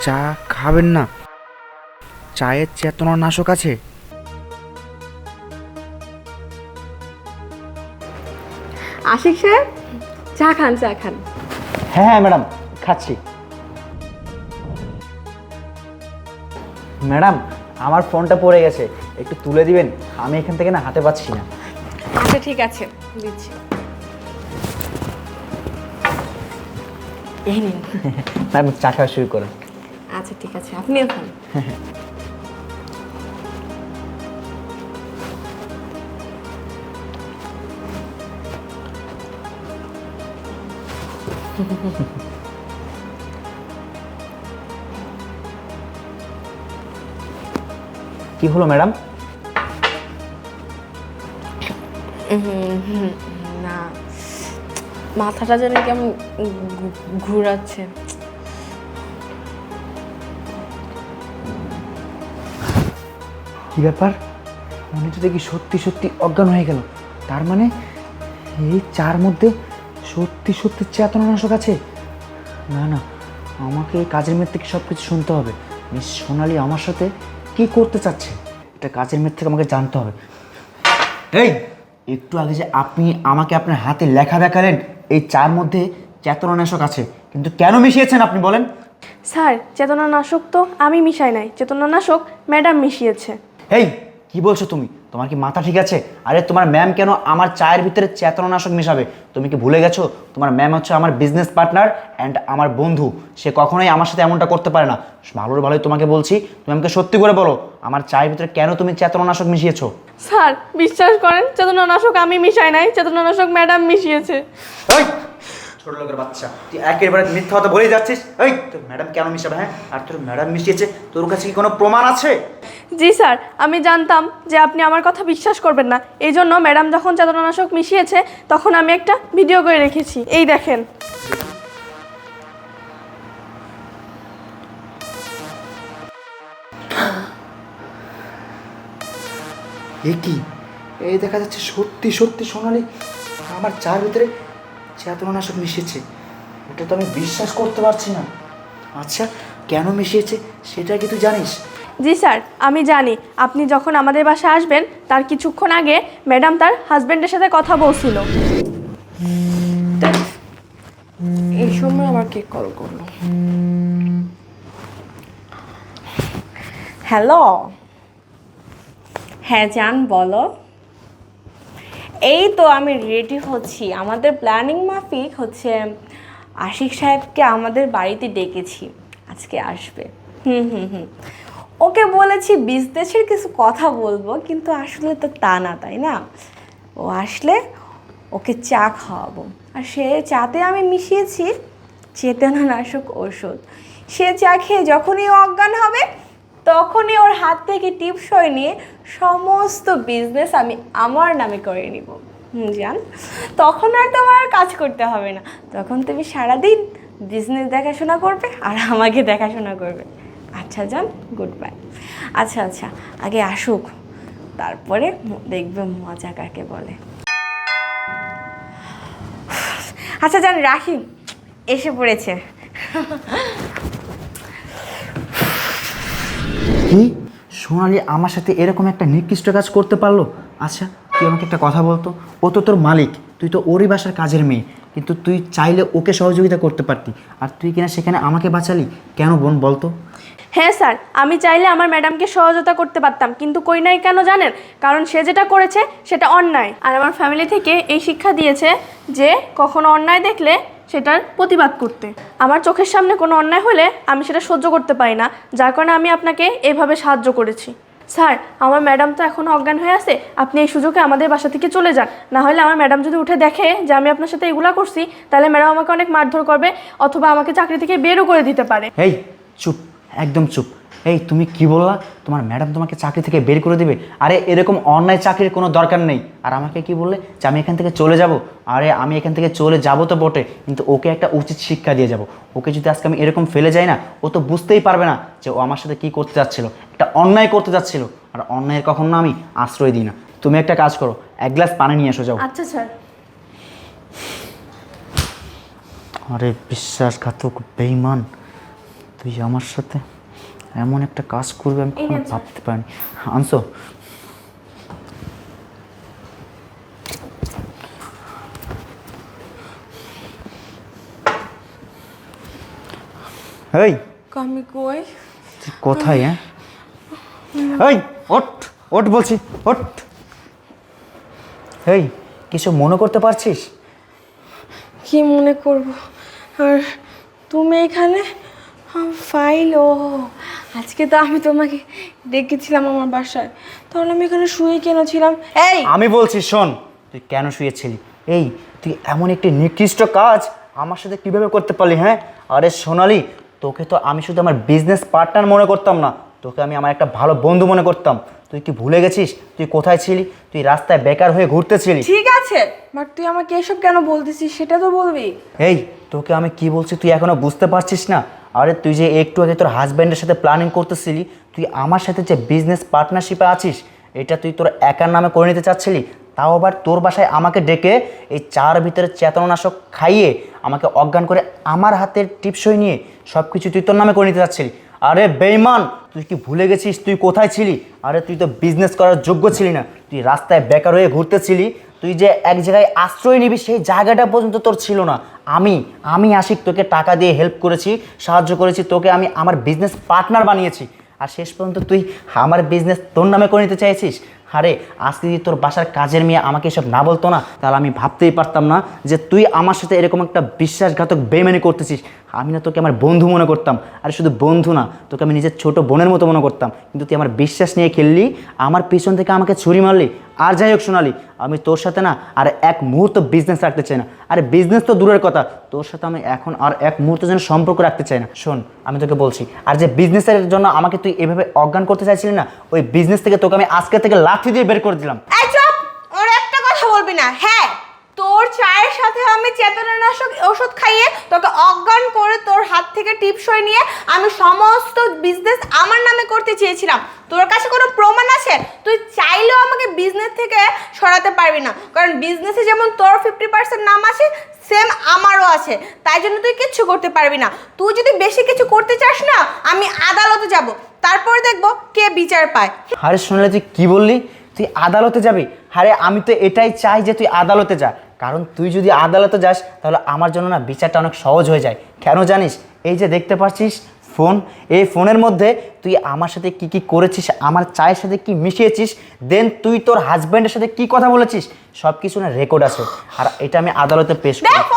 চা খাবেন না? চায়ের চেতনা নাশক আছে। আশিক সাহেব, চা খান চা খান। হ্যাঁ হ্যাঁ ম্যাডাম, খাচ্ছি। ম্যাডাম, আমার ফোনটা পড়ে গেছে, একটু তুলে দিবেন? আমি এখান থেকে না হাতে পাচ্ছি না। আচ্ছা ঠিক আছে, দিচ্ছি। এই নিন। ম্যাম, চা খাওয়া শুরু করুন। আচ্ছা ঠিক আছে, আপনিও খান। কি হলো ম্যাডাম? না, মাথাটা যেন কেমন ঘুরাচ্ছে। কি ব্যাপার, উনি তো দেখি সত্যি সত্যি অজ্ঞান হয়ে গেল। তার মানে এই চার মধ্যে সত্যি সত্যি চেতনানাশক আছে। না না, আমাকে এই কাজের মেয়ের থেকে সব কিছু শুনতে হবে। মিস সোনালি আমার সাথে কি করতে চাচ্ছে, এটা কাজের মেয়ের থেকে আমাকে জানতে হবে। এই একটু আগে যে আপনি আমাকে আপনার হাতে লেখা দেখালেন এই চার মধ্যে চেতনানাশক আছে, কিন্তু কেন মিশিয়েছেন আপনি বলেন? স্যার, চেতনানাশক তো আমি মিশাই নাই, চেতনানাশক ম্যাডাম মিশিয়েছে। এই কি বলছো তুমি? তোমার কি মাথা ঠিক আছে? আরে তোমার ম্যাম কেন আমার চায়ের ভিতরে চেতনানাশক মেশাবে? তুমি কি ভুলে গেছো তোমার ম্যাম হচ্ছে আমার বিজনেস পার্টনার অ্যান্ড আমার বন্ধু। সে কখনোই আমার সাথে এমনটা করতে পারে না। ভালোর ভালোই তোমাকে বলছি, তুমি আমাকে সত্যি করে বলো আমার চায়ের ভিতরে কেন তুমি চেতনানাশক মিশিয়েছো? স্যার বিশ্বাস করেন, চেতনানাশক আমি মিশাই নাই, চেতনানাশক ম্যাডাম মিশিয়েছে। ওই ছোট লোকের বাচ্চা, তুই একেবারে মিথ্যা কথা বলেই যাচ্ছিস। এই তোর ম্যাডাম কেন মিশাবে? হ্যাঁ, আর তোর ম্যাডাম মিশিয়েছে, তোর কাছে কি কোনো প্রমাণ আছে? জি স্যার, আমি জানতাম যে আপনি আমার কথা বিশ্বাস করবেন না, এই জন্য ম্যাডাম যখন চেতনানাশক মিশিয়েছে তখন আমি একটা ভিডিও করে রেখেছি, এই দেখেন। এ কি? এই দেখা যাচ্ছে সত্যি সত্যি সোনালি আমার চার ভিতরে চেতনানাশক মিশিয়েছে। এটা তো আমি বিশ্বাস করতে পারছি না। আচ্ছা, কেন মিশিয়েছে সেটা কি তুই জানিস? জি স্যার, আমি জানি। আপনি যখন আমাদের বাসায় আসবেন তার কিছুক্ষণ আগে ম্যাডাম তার হাজবেন্ডের সাথে কথা বলছিল। এই সময় আমার কে কল করলো? হ্যালো। হ্যাঁ জান, বলো। এই তো আমি রেডি হচ্ছি, আমাদের প্ল্যানিং মাফিক হচ্ছে আশিক সাহেবকে আমাদের বাড়িতে ডেকেছি, আজকে আসবে। হুম, ওকে বলেছি বিজনেসের কিছু কথা বলবো, কিন্তু আসলে তো তা না, তাই না? ও আসলে ওকে চা খাওয়াবো, আর সে চাতে আমি মিশিয়েছি চেতনানাশক ওষুধ। সে চা খেয়ে যখনই অজ্ঞান হবে তখনই ওর হাত থেকে টিপসই নিয়ে সমস্ত বিজনেস আমি আমার নামে করে নিব। জান, তখন আর তোমার আর কাজ করতে হবে না, তখন তুমি সারাদিন বিজনেস দেখাশোনা করবে আর আমাকে দেখাশোনা করবে। আচ্ছা জান, গুড বাই। আচ্ছা আচ্ছা, আগে আসুক, তারপরে দেখবে মজা কাকে বলে। আচ্ছা জান, রাখি, এসে পড়েছে। কি সোনালি আমার সাথে এরকম একটা নিকৃষ্ট কাজ করতে পারলো? আচ্ছা তুই আমাকে একটা কথা বলতো, ও তো তোর মালিক, তুই তো ওরই বাসার কাজের মেয়ে, কিন্তু তুই চাইলে ওকে সহযোগিতা করতে পারতি, আর তুই কিনা সেখানে আমাকে বাঁচালি কেন বোন বলতো? হ্যাঁ স্যার, আমি চাইলে আমার ম্যাডামকে সহযোগিতা করতে পারতাম, কিন্তু কই নাই কেন জানেন? কারণ সে যেটা করেছে সেটা অন্যায়, আর আমার ফ্যামিলি থেকে এই শিক্ষা দিয়েছে যে কখনো অন্যায় দেখলে সেটার প্রতিবাদ করতে। আমার চোখের সামনে কোনো অন্যায় হলে আমি সেটা সহ্য করতে পারি না, যার কারণে আমি আপনাকে এইভাবে সাহায্য করেছি। স্যার, আমার ম্যাডাম তো এখনও অজ্ঞান হয়ে আছে, আপনি এই সুযোগে আমাদের বাসা থেকে চলে যান, না হলে আমার ম্যাডাম যদি উঠে দেখে যে আমি আপনার সাথে এগুলা করছি, তাহলে ম্যাডাম আমাকে অনেক মারধর করবে, অথবা আমাকে চাকরি থেকে বেরও করে দিতে পারে। এই চুপ, একদম চুপ। এই তুমি কি বললা? তোমার ম্যাডাম তোমাকে চাকরি থেকে বের করে দিবে? আরে এরকম অন্যায় চাকরির কোনো দরকার নেই। আর আমাকে কি বললে যে আমি এখান থেকে চলে যাব? আরে আমি এখান থেকে চলে যাব তো বটে, কিন্তু ওকে একটা উচিত শিক্ষা দিয়ে যাব। ওকে যদি আজকে আমি এরকম ফেলে যাই না, ও তো বুঝতেই পারবে না যে ও আমার সাথে কি করতে যাচ্ছিল, একটা অন্যায় করতে যাচ্ছিল। আর অন্যায়ের কখনো না আমি আশ্রয় দিই না। তুমি একটা কাজ করো, এক গ্লাস পানি নিয়ে এসো যাও। আচ্ছা স্যার। আরে বিশ্বাসঘাতক বেঈমান, তুই আমার সাথে এমন একটা কাজ করবে আমি কখনো ভাবতে পারিনি। আনছো? এই আমি কই? তুই কোথায়? এই ওঠ, ওঠ বলছি, ওঠ। এই কিছু মনে করতে পারছিস? কি মনে করব? আর তুমি এখানে? ফাইল, ও আজকে তো আমি তোমাকে ডেকেছিলাম আমার বাসায়, তাহলে আমি এখানে শুয়ে কেন ছিলাম? এই আমি বলছি শোন, তুই কেন শুয়েছিলি? এই তুই এমন একটি নিকৃষ্ট কাজ আমার সাথে কিভাবে করতে পারলি? হ্যাঁ, আরে সোনালি, তোকে তো আমি শুধু আমার বিজনেস পার্টনার মনে করতাম না, তোকে আমি আমার একটা ভালো বন্ধু মনে করতাম। তুই কি ভুলে গেছিস তুই কোথায় ছিলি? তুই রাস্তায় বেকার হয়ে ঘুরতেছিলি। ঠিক আছে, বাট তুই আমাকে এসব কেন বলতেছিস সেটা তো বলবি। এই তোকে আমি কি বলছি তুই এখনো বুঝতে পারছিস না? আরে তুই যে একটু আগে তোর হাজব্যান্ডের সাথে প্ল্যানিং করতেছিলি, তুই আমার সাথে যে বিজনেস পার্টনারশিপে আছিস, এটা তুই তোর একার নামে করে নিতে চাচ্ছিলি, তাও আবার তোর বাসায় আমাকে ডেকে এই চার ভিতরে চেতনানাশক খাইয়ে আমাকে অজ্ঞান করে আমার হাতের টিপসই নিয়ে সব কিছু তুই তোর নামে করে নিতে চাচ্ছিলি। আরে বেঈমান, তুই কি ভুলে গেছিস তুই কোথায় ছিলি? আরে তুই তো বিজনেস করার যোগ্য ছিলি না, তুই রাস্তায় বেকার হয়ে ঘুরতেছিলি। তুই যে এক জায়গায় আশ্রয় নিবি সেই জায়গাটা পর্যন্ত তোর ছিল না। আমি আশিক তোকে টাকা দিয়ে হেল্প করেছি, সাহায্য করেছি, তোকে আমি আমার বিজনেস পার্টনার বানিয়েছি, আর শেষ পর্যন্ত তুই আমার বিজনেস তোর নামে করে নিতে চাইছিস। আরে আজকে যদি তোর বাসার কাজের মেয়ে আমাকে এসব না বলতো না, তাহলে আমি ভাবতেই পারতাম না যে তুই আমার সাথে এরকম একটা বিশ্বাসঘাতক বেইমানি করতেছিস। আমি না তোকে আমার বন্ধু মনে করতাম, আর শুধু বন্ধু না, তোকে আমি নিজের ছোট বোনের মতো মনে করতাম, কিন্তু তুই আমার বিশ্বাস নিয়ে খেললি, আমার পিছন থেকে আমাকে ছুরি মারলি। আর যাই হোক সোনালি, আমি তোর সাথে না আর এক মুহূর্ত বিজনেস রাখতে চাই না। আরে বিজনেস তো দূরের কথা, তোর সাথে আমি এখন আর এক মুহূর্ত যেন সম্পর্ক রাখতে চাই না। শোন, আমি তোকে বলছি, আর যে বিজনেসের জন্য আমাকে তুই এভাবে অজ্ঞান করতে চাইছিলি না, ওই বিজনেস থেকে তোকে আমি আজকে থেকে লাঠি দিয়ে বের করে দিলাম। এই চুপ, ওর একটা কথা বলবি না। হ্যাঁ, তোর চায়ের সাথে আমি চেতনানাশক ওষুধ খাইয়ে তোকে অজ্ঞান করে তোর হাত থেকে টিপসই নিয়ে আমি সমস্ত বিজনেস আমার নামে করতে চেয়েছিলাম। তোর কাছে কোনো প্রমাণ আছে? তুই চাইলেও আমাকে বিজনেস থেকে সরাতে পারবি না, কারণ বিজনেসে যেমন তোর 50% নাম আছে, সেম আমারও আছে, তাই জন্য তুই কিচ্ছু করতে পারবি না। তুই যদি বেশি কিছু করতে চাস না, আমি আদালতে যাব, তারপর দেখবো কে বিচার পায়। আরে শুনলে তুই কি বললি? তুই আদালতে যাবি? আরে আমি তো এটাই চাই যে তুই আদালতে যা, কারণ তুই যদি আদালতে যাস তাহলে আমার জন্য না বিচারটা অনেক সহজ হয়ে যায়। কেন জানিস? এই যে দেখতে পাচ্ছিস ফোন, এই ফোনের মধ্যে তুই আমার সাথে কি কি করেছিস, আমার চায়ের সাথে কি মিশিয়েছিস, দেন তুই তোর হাজব্যান্ডের সাথে কি কথা বলেছিস, সব কিছু না রেকর্ড আছে, আর এটা আমি আদালতে পেশ করব।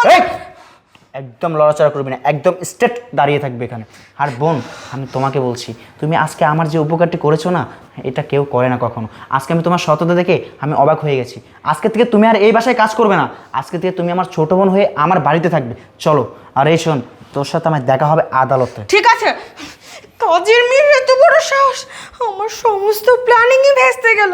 একদম লড়াচড়া করবি না, একদম স্ট্রেট দাঁড়িয়ে থাকবে এখানে। আর বোন, আমি তোমাকে বলছি, তুমি আজকে আমার যে উপকারটি করেছো না, এটা কেউ করে না কখনো। আজকে আমি তোমার সততা দেখে আমি অবাক হয়ে গেছি। আজকে থেকে তুমি আর এই বাসায় কাজ করবে না, আজকে থেকে তুমি আমার ছোট বোন হয়ে আমার বাড়িতে থাকবে। চলো। আর এই শোন, তোর সাথে আমার দেখা হবে আদালতে। ঠিক আছে। কাজের মেয়ের এত বড় সাহস, আমার সমস্ত প্ল্যানিংই ভেস্তে গেল।